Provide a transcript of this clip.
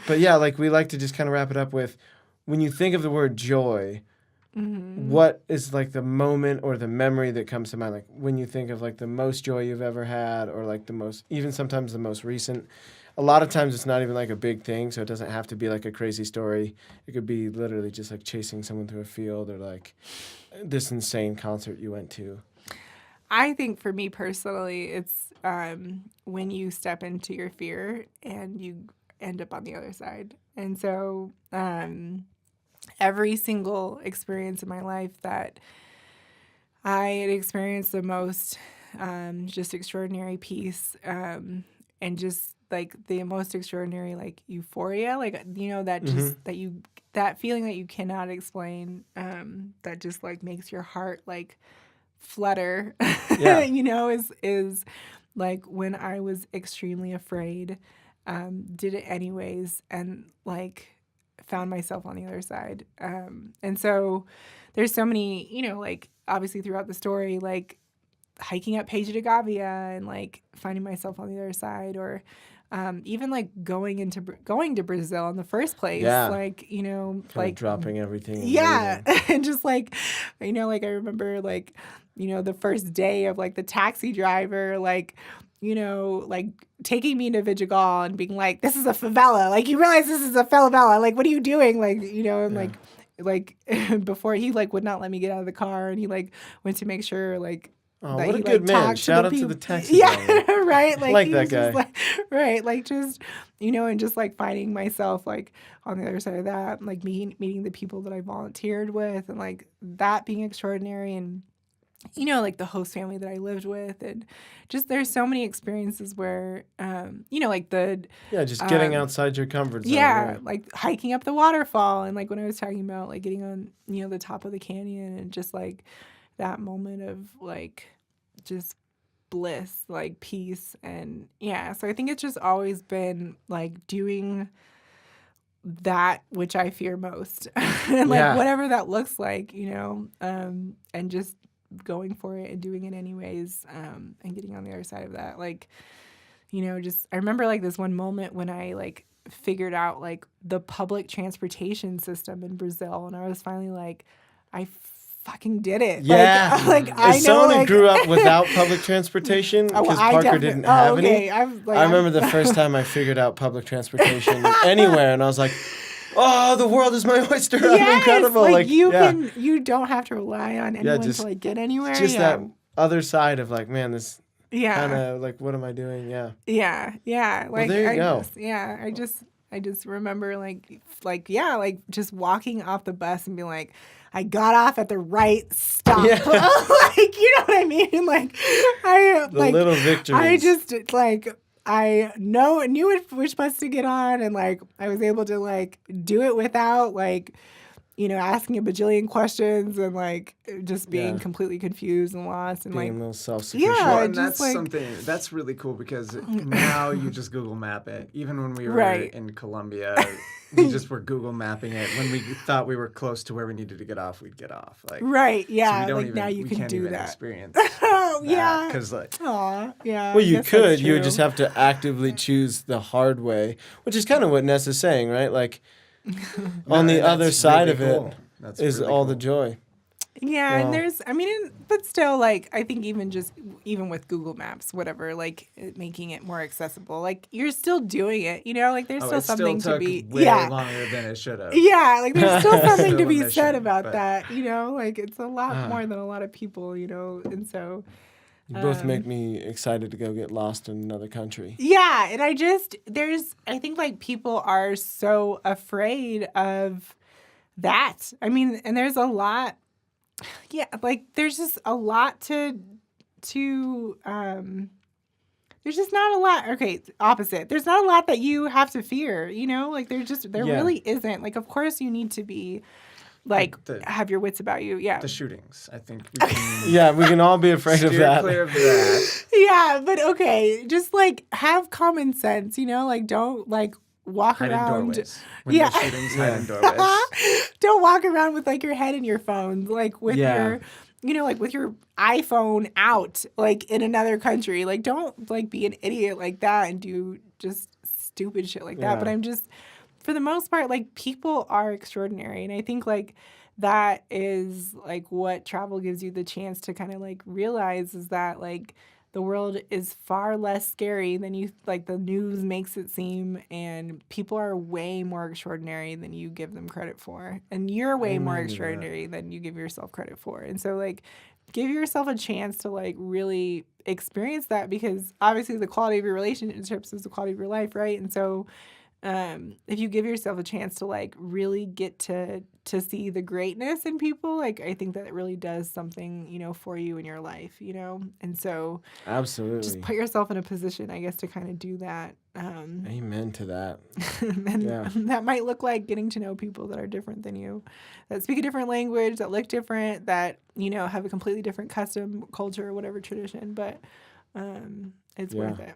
But yeah, like we like to just kind of wrap it up with, when you think of the word joy, what is like the moment or the memory that comes to mind? Like when you think of like the most joy you've ever had, or like the most, even sometimes the most recent. A lot of times it's not even like a big thing, so it doesn't have to be like a crazy story. It could be literally just like chasing someone through a field, or like this insane concert you went to. I think for me personally, it's when you step into your fear and you end up on the other side. And so every single experience in my life that I had experienced the most just extraordinary peace and just like the most extraordinary like euphoria, like that just that feeling that you cannot explain, that just like makes your heart like flutter. Yeah. Is like when I was extremely afraid, did it anyways, and like found myself on the other side. And so there's so many, like obviously throughout the story, like hiking up Paige de Gavia and like finding myself on the other side, or even like going to Brazil in the first place, like like dropping everything. Yeah, and just like like I remember like the first day of like the taxi driver like like taking me to Vidigal and being like, this is a favela, like you realize this is a favela, like what are you doing, like and like before he like would not let me get out of the car, and he like went to make sure like that what a good man. Shout out to the taxi driver. Right, like that guy. Like, right, like just and just like finding myself like on the other side of that, like meeting the people that I volunteered with, and like that being extraordinary, and like the host family that I lived with, and just there's so many experiences where like the just getting outside your comfort zone. Yeah, like hiking up the waterfall, and like when I was talking about like getting on the top of the canyon, and just like that moment of like just bliss, like peace, and so I think it's just always been like doing that which I fear most, and like whatever that looks like, and just going for it and doing it anyways, and getting on the other side of that, like just I remember like this one moment when I like figured out like the public transportation system in Brazil, and I was finally like, I fucking did it. Yeah. Like I know. Someone like, who grew up without public transportation, because Parker didn't have any. I remember the first time I figured out public transportation anywhere, and I was like, oh, the world is my oyster. I'm incredible. Like you don't have to rely on anyone to like get anywhere. Just that other side of like, man, this kind of like, what am I doing? Yeah. Like, well, there you go. I just remember like just walking off the bus and being like, I got off at the right stop. Yeah. Like, you know what I mean? Like, little victories. I just like, I knew which bus to get on, and like I was able to like do it without like asking a bajillion questions, and like just being completely confused and lost, and being like a little self-sufficient. Yeah, and that's like, something that's really cool, because now you just Google Map it. Even when we were in Colombia, we just were Google mapping it. When we thought we were close to where we needed to get off, we'd get off. Like right, yeah. So we don't like even, now you we can can't do even that. Experience. Oh yeah, because like, aw, yeah. Well, you could. You would just have to actively choose the hard way, which is kind of what Ness is saying, right? Like on the other side of it is all the joy. Yeah, and there's, but still, like, I think even with Google Maps, whatever, like, making it more accessible, like, you're still doing it, like, there's still something to be... way longer than it should have. Yeah, like, there's still something to be said about that, like, it's a lot more than a lot of people, and so... You both make me excited to go get lost in another country. Yeah, and I think, like, people are so afraid of that. And there's a lot... Yeah, like there's just a lot there's just not a lot. Okay, opposite. There's not a lot that you have to fear, like there really isn't. Like, of course you need to be like have your wits about you. Yeah. The shootings, I think we can yeah, we can all be afraid of that. Clear of that. Yeah, but okay, just like have common sense, like don't like walk hide around. In doorways. When the shootings, hide in doorways. Don't walk around with like your head in your phone, like with your, like with your iPhone out, like in another country. Like don't like be an idiot like that and do just stupid shit like that. But I'm just, for the most part, like, people are extraordinary. And I think, like, that is, like, what travel gives you the chance to kind of, like, realize is that, like, the world is far less scary than the news makes it seem, and people are way more extraordinary than you give them credit for. And you're way more Amen to that. extraordinary than you give yourself credit for. And so, like, give yourself a chance to, like, really experience that, because obviously the quality of your relationships is the quality of your life, right? And so if you give yourself a chance to, like, really get to see the greatness in people, like, I think that it really does something, for you in your life, and so just Absolutely. put yourself in a position, I guess, to kind of do that. Amen to that. And Yeah. that might look like getting to know people that are different than you, that speak a different language, that look different, that have a completely different custom, culture, whatever tradition, but it's Yeah. worth it.